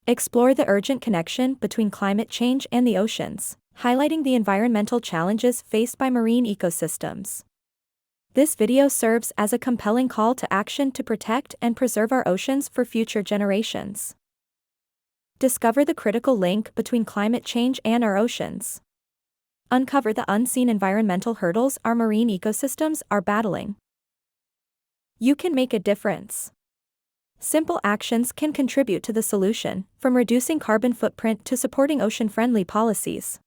Explore the urgent connection between climate change and the oceans, highlighting the environmental challenges faced by marine ecosystems. This video serves as a compelling call to action to protect and preserve our oceans for future generations. Discover the critical link between climate change and our oceans. Uncover the unseen environmental hurdles our marine ecosystems are battling. You can make a difference. Simple actions can contribute to the solution, from reducing carbon footprint to supporting ocean-friendly policies.